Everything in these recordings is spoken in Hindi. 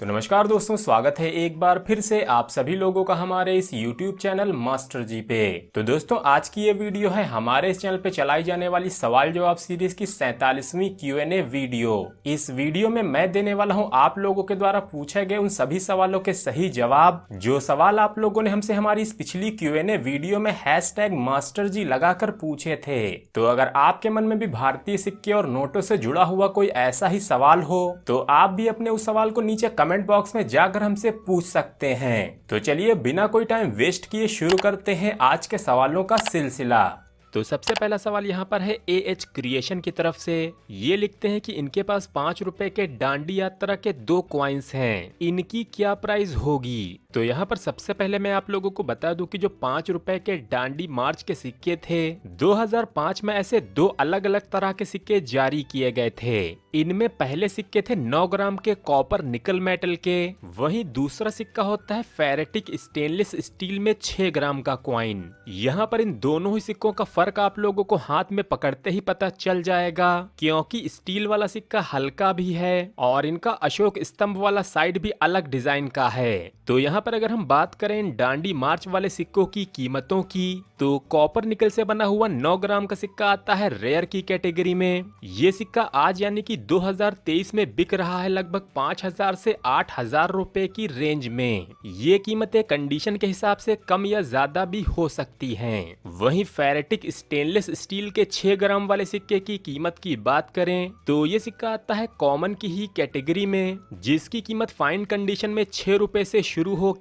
तो नमस्कार दोस्तों, स्वागत है एक बार फिर से आप सभी लोगों का हमारे इस YouTube चैनल मास्टर जी पे। तो दोस्तों, आज की ये वीडियो है हमारे इस चैनल पे चलाई जाने वाली सवाल जवाब सीरीज की 47वीं Q&A वीडियो। इस वीडियो में मैं देने वाला हूं आप लोगों के द्वारा पूछे गए उन सभी सवालों के सही जवाब, जो सवाल आप लोगों ने हमसे हमारी इस पिछली Q&A वीडियो में #मास्टर जी लगाकर पूछे थे। तो अगर आपके मन में भी भारतीय सिक्के और नोटों से जुड़ा हुआ कोई ऐसा ही सवाल हो तो आप भी अपने उस सवाल को नीचे कमेंट बॉक्स में जाकर हमसे पूछ सकते हैं। तो चलिए बिना कोई टाइम वेस्ट किए शुरू करते हैं आज के सवालों का सिलसिला। तो सबसे पहला सवाल यहाँ पर है AH क्रिएशन की तरफ से। ये लिखते हैं कि इनके पास 5 रुपए के डांडी यात्रा के 2 कॉइन्स हैं, इनकी क्या प्राइस होगी। तो यहाँ पर सबसे पहले मैं आप लोगों को बता दूं कि जो 5 रुपए के डांडी मार्च के सिक्के थे, 2005 में ऐसे 2 अलग अलग तरह के सिक्के जारी किए गए थे। इनमें पहले सिक्के थे 9 ग्राम के कॉपर निकल मेटल के, वहीं दूसरा सिक्का होता है फेरेटिक स्टेनलेस स्टील में 6 ग्राम का कॉइन। यहाँ पर इन दोनों ही सिक्कों का फर्क आप लोगों को हाथ में पकड़ते ही पता चल जाएगा, क्योंकि स्टील वाला सिक्का हल्का भी है और इनका अशोक स्तंभ वाला साइड भी अलग डिजाइन का है। तो यहाँ पर अगर हम बात करें इन डांडी मार्च वाले सिक्कों की कीमतों की, तो कॉपर निकल से बना हुआ 9 ग्राम का सिक्का आता है रेयर की कैटेगरी में। ये सिक्का आज यानी कि 2023 में बिक रहा है लगभग 5000 से 8000 रुपए की रेंज में। ये कीमतें कंडीशन के हिसाब से कम या ज्यादा भी हो सकती हैं। वहीं फेरेटिक स्टेनलेस स्टील के 6 ग्राम वाले सिक्के की कीमत की बात करें तो ये सिक्का आता है कॉमन की ही कैटेगरी में, जिसकी कीमत फाइन कंडीशन में 6 रुपए से शुरू होके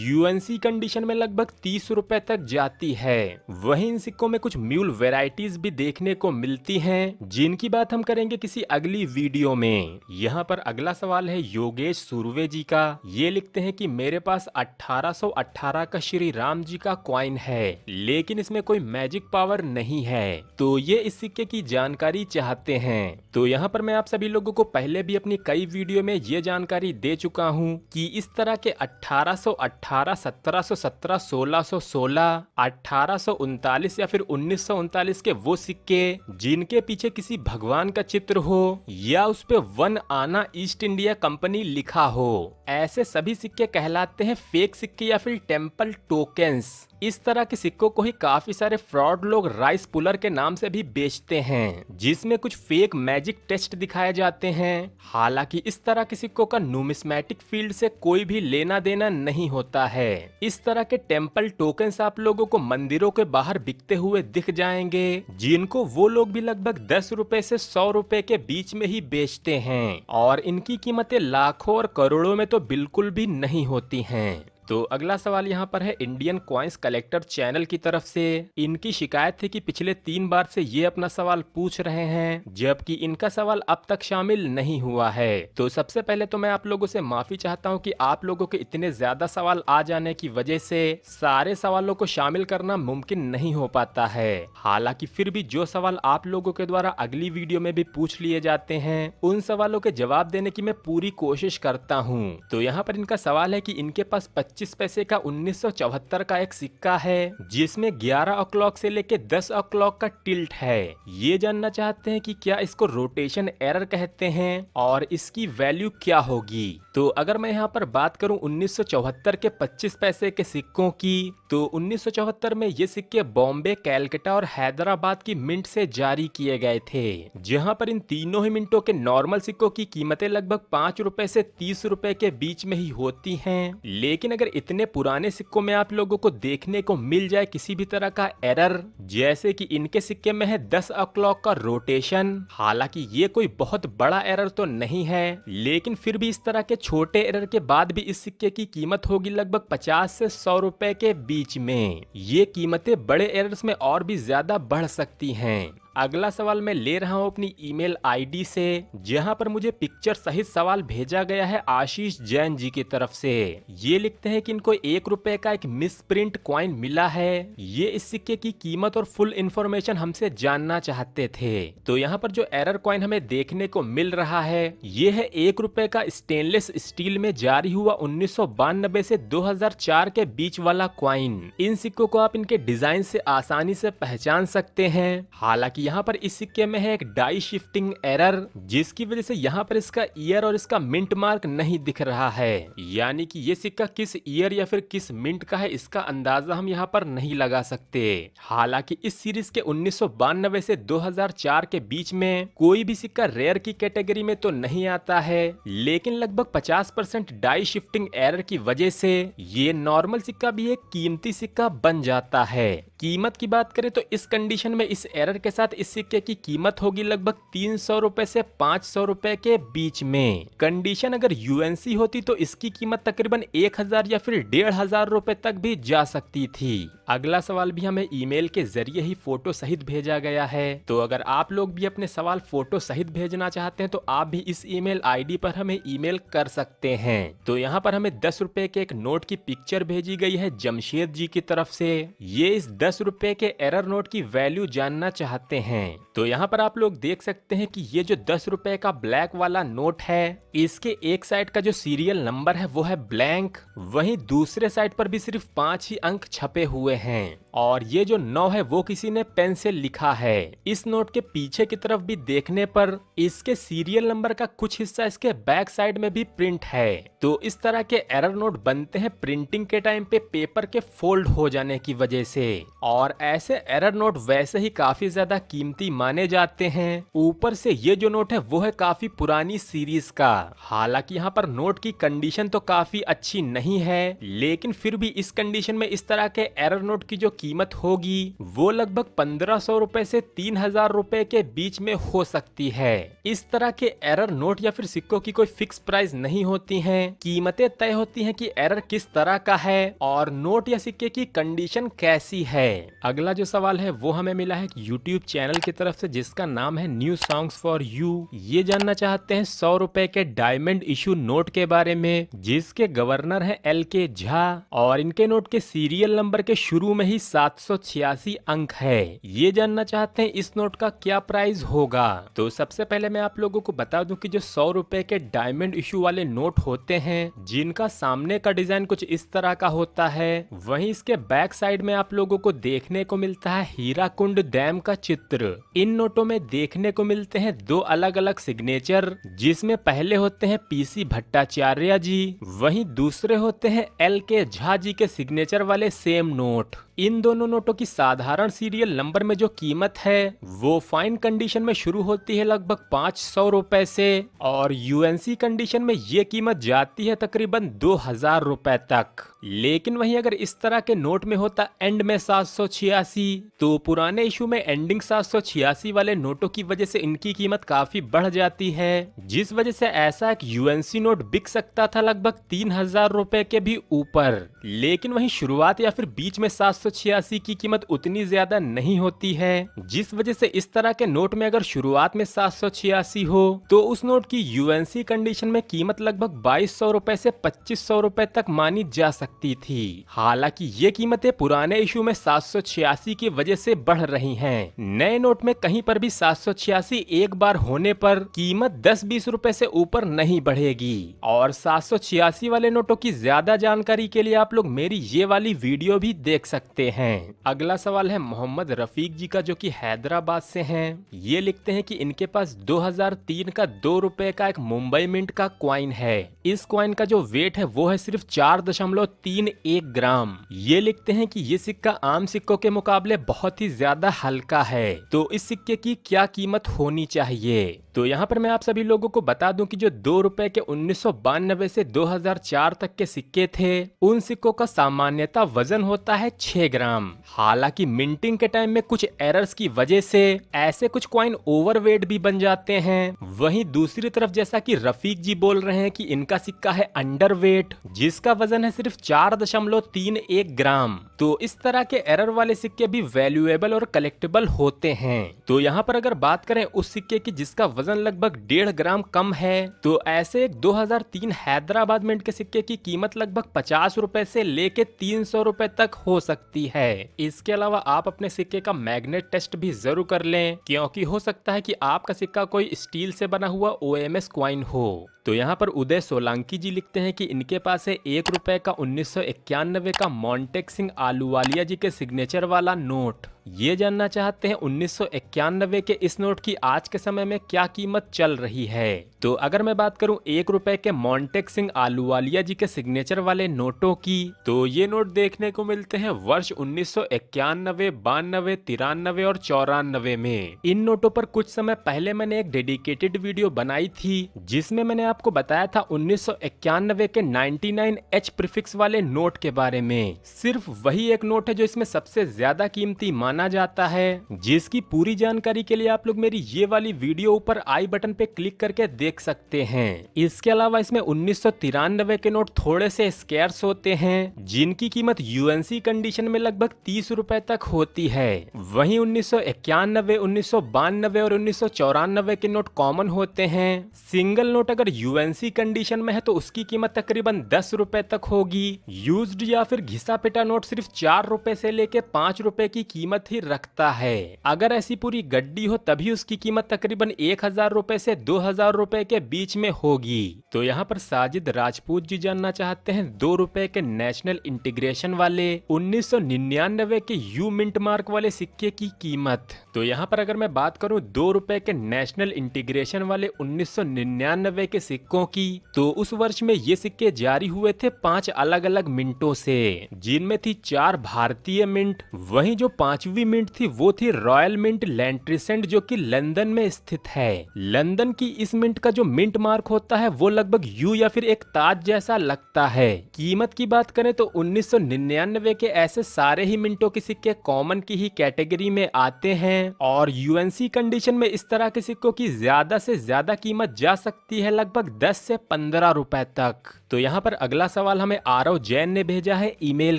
UNC कंडीशन में लगभग 30 रुपए तक जाती है। वहीं इन सिक्कों में कुछ म्यूल वेराइटीज भी देखने को मिलती हैं, जिनकी बात हम करेंगे किसी अगली वीडियो में। यहाँ पर अगला सवाल है योगेश सुरवे जी का। ये लिखते हैं कि मेरे पास 1818 का श्री राम जी का कॉइन है, लेकिन इसमें कोई मैजिक पावर नहीं है, तो ये इस सिक्के की जानकारी चाहते हैं। तो यहाँ पर मैं आप सभी लोगों को पहले भी अपनी कई वीडियो में ये जानकारी दे चुका हूँ कि इस तरह के 1818, 1717, 1616, 1839 या फिर 1939 के वो सिक्के जिनके पीछे किसी भगवान का चित्र हो या उस पे वन आना ईस्ट इंडिया कंपनी लिखा हो, ऐसे सभी सिक्के कहलाते हैं फेक सिक्के या फिर टेम्पल टोकेंस। इस तरह के सिक्कों को ही काफी सारे फ्रॉड लोग राइस पुलर के नाम से भी बेचते हैं, जिसमें कुछ फेक मैजिक टेस्ट दिखाए जाते हैं। हालांकि इस तरह के सिक्कों का न्यूमिस्मैटिक फील्ड से कोई भी लेना देना नहीं होता है। इस तरह के टेम्पल टोकन्स आप लोगों को मंदिरों के बाहर बिकते हुए दिख जाएंगे, जिनको वो लोग भी लगभग 10 रुपए से 100 रुपए के बीच में ही बेचते हैं, और इनकी कीमतें लाखों और करोड़ों में तो बिल्कुल भी नहीं होती हैं। तो अगला सवाल यहाँ पर है इंडियन कॉइन्स कलेक्टर चैनल की तरफ से। इनकी शिकायत थी कि पिछले 3 बार से ये अपना सवाल पूछ रहे हैं, जबकि इनका सवाल अब तक शामिल नहीं हुआ है। तो सबसे पहले तो मैं आप लोगों से माफी चाहता हूँ कि आप लोगों के इतने ज्यादा सवाल आ जाने की वजह से सारे सवालों को शामिल करना मुमकिन नहीं हो पाता है। हालांकि फिर भी जो सवाल आप लोगों के द्वारा अगली वीडियो में भी पूछ लिए जाते हैं, उन सवालों के जवाब देने की मैं पूरी कोशिश करता हूँ। तो यहाँ पर इनका सवाल है कि इनके पास 25 पैसे का 1974 का एक सिक्का है, जिसमें 11 o'clock से लेके 10 o'clock का टिल्ट है। ये जानना चाहते हैं कि क्या इसको रोटेशन एरर कहते हैं और इसकी वैल्यू क्या होगी। तो अगर मैं यहाँ पर बात करूं 1974 के 25 पैसे के सिक्कों की, तो 1974 में ये सिक्के बॉम्बे, कैलकाटा और हैदराबाद की मिंट से जारी किए गए थे, जहां पर इन तीनों ही मिंटों के नॉर्मल सिक्कों की कीमतें लगभग 5 रुपए से 30 रुपए के बीच में ही होती हैं। लेकिन अगर इतने पुराने सिक्कों में आप लोगों को देखने को मिल जाए किसी भी तरह का एरर, जैसे कि इनके सिक्के में है 10 o'clock का रोटेशन, हालांकि ये कोई बहुत बड़ा एरर तो नहीं है, लेकिन फिर भी इस तरह के छोटे एरर के बाद भी इस सिक्के की कीमत होगी लगभग 50 से 100 रुपए के बीच में। ये कीमतें बड़े एरर्स में और भी ज्यादा बढ़ सकती हैं। अगला सवाल मैं ले रहा हूं अपनी ईमेल आईडी से, जहां पर मुझे पिक्चर सहित सवाल भेजा गया है आशीष जैन जी की तरफ से। ये लिखते हैं कि इनको 1 रुपए का एक मिसप्रिंट कॉइन मिला है। ये इस सिक्के की कीमत और फुल इंफॉर्मेशन हमसे जानना चाहते थे। तो यहाँ पर जो एरर कॉइन हमें देखने को मिल रहा है, ये है 1 रुपए का स्टेनलेस स्टील में जारी हुआ 1992 से 2004 के बीच वाला कॉइन। इन सिक्कों को आप इनके डिजाइन से आसानी से पहचान सकते हैं। हालांकि यहाँ पर इस सिक्के में है एक डाई शिफ्टिंग एरर, जिसकी वजह से यहाँ पर इसका ईयर और इसका मिंट मार्क नहीं दिख रहा है। यानी कि ये सिक्का किस ईयर या फिर किस मिंट का है इसका अंदाजा हम यहाँ पर नहीं लगा सकते। हालांकि इस सीरीज के 1992 से 2004 के बीच में कोई भी सिक्का रेयर की कैटेगरी में तो नहीं आता है, लेकिन लगभग 50% डाई शिफ्टिंग एरर की वजह से ये नॉर्मल सिक्का भी एक कीमती सिक्का बन जाता है। कीमत की बात करें तो इस कंडीशन में इस एरर के साथ इस सिक्के की कीमत होगी लगभग 300 रुपए से 500 रुपए के बीच में। कंडीशन अगर यूएनसी होती तो इसकी कीमत तकरीबन 1000 या फिर 1500 रुपए तक भी जा सकती थी। अगला सवाल भी हमें ईमेल के जरिए ही फोटो सहित भेजा गया है, तो अगर आप लोग भी अपने सवाल फोटो सहित भेजना चाहते हैं तो आप भी इस ईमेल आईडी पर हमें ईमेल कर सकते हैं। तो यहाँ पर हमें 10 रुपए के एक नोट की पिक्चर भेजी गई है जमशेद जी की तरफ से। ये इस 10 रुपए के एरर नोट की वैल्यू जानना चाहते हैं। तो यहाँ पर आप लोग देख सकते हैं कि ये जो 10 रुपए का ब्लैक वाला नोट है, इसके एक साइड का जो सीरियल नंबर है वो है ब्लैंक, वहीं दूसरे साइड पर भी सिर्फ 5 ही अंक छपे हुए हैं और ये जो 9 है वो किसी ने पेन से लिखा है। इस नोट के पीछे की तरफ भी देखने पर इसके सीरियल नंबर का कुछ हिस्सा इसके बैक साइड में भी प्रिंट है। तो इस तरह के एरर नोट बनते हैं प्रिंटिंग के टाइम पे पेपर के फोल्ड हो जाने की वजह से, और ऐसे एरर नोट वैसे ही काफी ज्यादा कीमती माने जाते हैं। ऊपर से ये जो नोट है वो है काफी पुरानी सीरीज का। हालांकि यहाँ पर नोट की कंडीशन तो काफी अच्छी नहीं है, लेकिन फिर भी इस कंडीशन में इस तरह के एरर नोट की जो कीमत होगी वो लगभग 1500 रुपए से 3000 रुपए के बीच में हो सकती है। इस तरह के एरर नोट या फिर सिक्कों की कोई फिक्स प्राइस नहीं होती हैं, कीमतें तय होती हैं कि एरर किस तरह का है और नोट या सिक्के की कंडीशन कैसी है। अगला जो सवाल है वो हमें मिला है यूट्यूब चैनल की तरफ से जिसका नाम है न्यू सॉन्ग्स फॉर यू। ये जानना चाहते हैं 100 रुपए के डायमंड इशू नोट के बारे में, जिसके गवर्नर है LK झा और इनके नोट के सीरियल नंबर के शुरू में ही 786 अंक है। ये जानना चाहते हैं इस नोट का क्या प्राइस होगा। तो सबसे पहले मैं आप लोगों को बता दूं कि जो 100 रुपए के डायमंड इशू वाले नोट होते हैं, जिनका सामने का डिजाइन कुछ इस तरह का होता है, वहीं इसके बैक साइड में आप लोगों को देखने को मिलता है हीराकुंड डैम का चित्र। इन नोटों में देखने को मिलते हैं 2 अलग अलग सिग्नेचर, जिसमें पहले होते हैं PC भट्टाचार्य जी, वहीं दूसरे होते हैं LK झा जी के सिग्नेचर वाले सेम नोट। इन दोनों नोटों की साधारण सीरियल नंबर में जो कीमत है वो फाइन कंडीशन में शुरू होती है लगभग 500 रुपए से, और यूएनसी कंडीशन में ये कीमत जाती है तकरीबन 2000 रुपए तक। लेकिन वहीं अगर इस तरह के नोट में होता एंड में 786, तो पुराने इशू में एंडिंग 786 वाले नोटों की वजह से इनकी कीमत काफी बढ़ जाती है, जिस वजह से ऐसा एक यूएनसी नोट बिक सकता था लगभग 3000 रुपए के भी ऊपर। लेकिन वहीं शुरुआत या फिर बीच में 786 की कीमत उतनी ज्यादा नहीं होती है, जिस वजह से इस तरह के नोट में अगर शुरुआत में 786 हो तो उस नोट की यूएनसी कंडीशन में कीमत लगभग 2200 रुपए से 2500 रुपए तक मानी जा सकती थी। हालांकि ये कीमतें पुराने इशू में 786 की वजह से बढ़ रही हैं। नए नोट में कहीं पर भी 786 एक बार होने पर कीमत 10-20 रुपए से ऊपर नहीं बढ़ेगी। और 786 वाले नोटों की ज्यादा जानकारी के लिए आप लोग मेरी ये वाली वीडियो भी देख सकते हैं। अगला सवाल है मोहम्मद रफीक जी का, जो कि हैदराबाद से हैं। ये लिखते हैं कि इनके पास 2003 का 2 रुपए का एक मुंबई मिंट का क्वाइन है। इस क्वाइन का जो वेट है वो है सिर्फ 4.31 ग्राम। ये लिखते हैं कि ये सिक्का आम सिक्कों के मुकाबले बहुत ही ज्यादा हल्का है, तो इस सिक्के की क्या कीमत होनी चाहिए। तो यहाँ पर मैं आप सभी लोगों को बता दूं कि जो 2 रुपए के 1992 से 2004 तक के सिक्के थे, उन सिक्कों का सामान्यतः वजन होता है 6 ग्राम। हालांकि मिंटिंग के टाइम में कुछ एरर्स की वजह से ऐसे कुछ कॉइन ओवरवेट भी बन जाते हैं। वहीं दूसरी तरफ जैसा कि रफीक जी बोल रहे हैं कि इनका सिक्का है अंडरवेट, जिसका वजन है सिर्फ 4.31 ग्राम। तो इस तरह के एरर वाले सिक्के भी वैल्यूएबल और कलेक्टेबल होते हैं। तो यहाँ पर अगर बात करें उस सिक्के की जिसका वजन लगभग 1.5 ग्राम कम है, तो ऐसे एक 2003 हैदराबाद मिंट के सिक्के की कीमत लगभग 50 रुपए से लेके 300 रुपए तक हो सकती है। इसके अलावा आप अपने सिक्के का मैग्नेट टेस्ट भी जरूर कर लें, क्योंकि हो सकता है कि आपका सिक्का कोई स्टील से बना हुआ OMS क्वाइन हो। तो यहाँ पर उदय सोलंकी जी लिखते हैं कि इनके पास है 1 रुपए का 1991 का मॉन्टेक सिंह आलूवालिया जी के सिग्नेचर वाला नोट। ये जानना चाहते हैं 1991 के इस नोट की आज के समय में क्या कीमत चल रही है। तो अगर मैं बात करूं 1 रुपए के मोंटेक सिंह आलूवालिया जी के सिग्नेचर वाले नोटों की, तो ये नोट देखने को मिलते हैं वर्ष 1991, 92, 93 और 94 में। इन नोटों पर कुछ समय पहले मैंने एक डेडिकेटेड वीडियो बनाई थी जिसमें मैंने आपको बताया था 1991 के 99H प्रीफिक्स वाले नोट के बारे में। सिर्फ वही एक नोट है जो इसमें सबसे ज्यादा कीमती माना जाता है, जिसकी पूरी जानकारी के लिए आप लोग मेरी ये वाली वीडियो ऊपर आई बटन पे क्लिक करके देख सकते हैं। इसके अलावा इसमें 1993 के नोट थोड़े से स्कैर्स होते हैं जिनकी कीमत यूएनसी कंडीशन में लगभग 30 रुपए तक होती है। वहीं 1991, 1992 और 1994 के नोट कॉमन होते हैं। सिंगल नोट अगर यूएनसी कंडीशन में है तो उसकी कीमत तकरीबन 10 रुपए तक होगी। यूज्ड या फिर घिसा पिटा नोट सिर्फ 4 रुपए से लेके 5 रुपए की कीमत ही रखता है। अगर ऐसी पूरी गड्डी हो तभी उसकी कीमत तकरीबन 1000 रुपए से 2000 रुपए के बीच में होगी। तो यहाँ पर साजिद राजपूत जी जानना चाहते हैं 2 रुपए के नेशनल इंटीग्रेशन वाले 1999 के यू मिंट मार्क वाले सिक्के की कीमत। तो यहाँ पर अगर मैं बात करूँ 2 रुपए के नेशनल इंटीग्रेशन वाले 1999 के सिक्कों की, तो उस वर्ष में ये सिक्के जारी हुए थे 5 अलग अलग मिंटों से, जिनमें थी 4 भारतीय मिंट। वहीं जो 5वीं मिंट थी वो थी रॉयल मिंट लैंट्रिसेंट जो कि लंदन में स्थित है। लंदन की इस मिंट का जो मिंट मार्क होता है वो लगभग यू या फिर एक ताज जैसा लगता है। कीमत की बात करें तो 1999 के ऐसे सारे ही मिंटों के सिक्के कॉमन की ही कैटेगरी में आते हैं और यूएनसी कंडीशन में इस तरह के सिक्कों की ज्यादा से ज्यादा कीमत जा सकती है लगभग 10 से 15 रुपए तक। तो यहाँ पर अगला सवाल हमें आरव जैन ने भेजा है ईमेल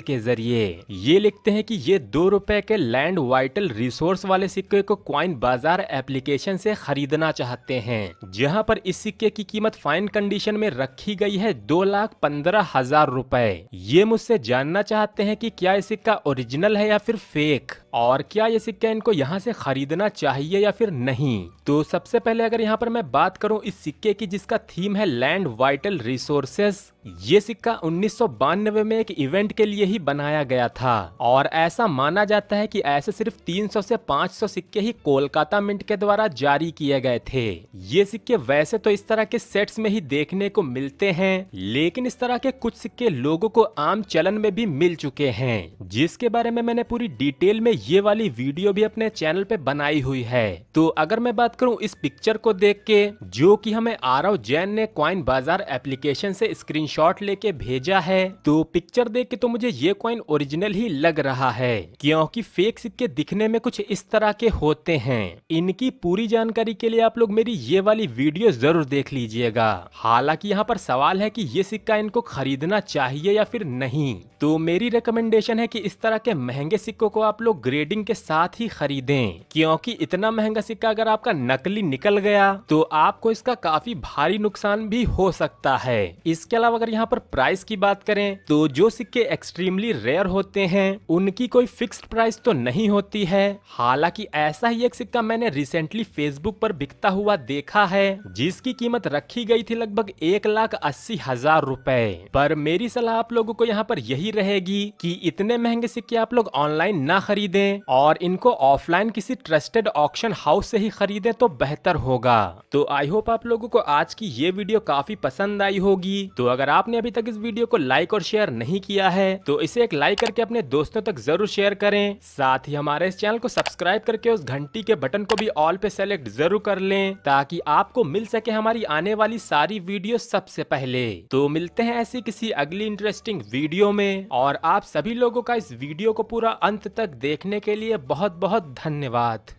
के जरिए। ये लिखते हैं कि ये 2 रुपए के लैंड वाइटल रिसोर्स वाले सिक्के को क्वाइन बाजार एप्लीकेशन से खरीदना चाहते हैं, जहाँ पर इस सिक्के की कीमत फाइन कंडीशन में रखी गई है 2,15,000 रुपए। ये मुझसे जानना चाहते हैं कि क्या ये सिक्का ओरिजिनल है या फिर फेक, और क्या ये सिक्का इनको यहाँ से खरीदना चाहिए या फिर नहीं। तो सबसे पहले अगर यहाँ पर मैं बात करूँ इस सिक्के की जिसका थीम है लैंड वाइटल रिसोर्सेस, ये सिक्का 1992 में एक इवेंट के लिए ही बनाया गया था और ऐसा माना जाता है कि ऐसे सिर्फ 300 से 500 सिक्के ही कोलकाता मिंट के द्वारा जारी किए गए थे। ये सिक्के वैसे तो इस तरह के सेट्स में ही देखने को मिलते हैं, लेकिन इस तरह के कुछ सिक्के लोगों को आम चलन में भी मिल चुके हैं, जिसके बारे में मैंने पूरी डिटेल में ये वाली वीडियो भी अपने चैनल पे बनाई हुई है। तो अगर मैं बात करूं इस पिक्चर को देख के जो कि हमें आरव जैन ने क्वाइन बाजार एप्लीकेशन से स्क्रीनशॉट लेके भेजा है, तो पिक्चर देख के तो मुझे ये कॉइन ओरिजिनल ही लग रहा है, क्योंकि फेक सिक्के दिखने में कुछ इस तरह के होते हैं। इनकी पूरी जानकारी के लिए आप लोग मेरी ये वाली वीडियो जरूर देख लीजिएगा। हालांकि यहाँ पर सवाल है कि ये सिक्का इनको खरीदना चाहिए या फिर नहीं, तो मेरी रिकमेंडेशन है कि इस तरह के महंगे सिक्कों को आप लोग ग्रेडिंग के साथ ही खरीदें, क्योंकि इतना महंगा सिक्का अगर आपका नकली निकल गया तो आपको इसका काफी भारी नुकसान भी हो सकता है। इसके अलावा अगर यहाँ पर प्राइस की बात करें तो जो सिक्के एक्सट्रीमली रेयर होते हैं उनकी कोई फिक्स्ड प्राइस तो नहीं होती है। हालांकि ऐसा ही एक सिक्का मैंने रिसेंटली फेसबुक पर बिकता हुआ देखा है जिसकी कीमत रखी गई थी लगभग 1,80,000 रुपए। पर मेरी सलाह आप लोगों को यहाँ पर यही रहेगी कि इतने महंगे सिक्के आप लोग ऑनलाइन ना खरीदें और इनको ऑफलाइन किसी ट्रस्टेड ऑक्शन हाउस से ही खरीदें तो बेहतर होगा। तो आई होप आप लोगों को आज की ये वीडियो काफी पसंद आई होगी। तो अगर आपने अभी तक इस वीडियो को लाइक और शेयर नहीं किया है तो इसे एक लाइक करके अपने दोस्तों तक जरूर शेयर करें। साथ ही हमारे इस चैनल को सब्सक्राइब करके उस घंटी के बटन को भी ऑल पे सेलेक्ट जरूर कर लें ताकि आपको मिल सके हमारी आने वाली सारी वीडियो सबसे पहले। तो मिलते हैं ऐसी किसी अगली इंटरेस्टिंग वीडियो में, और आप सभी लोगों का इस वीडियो को पूरा अंत तक देखने के लिए बहुत बहुत धन्यवाद।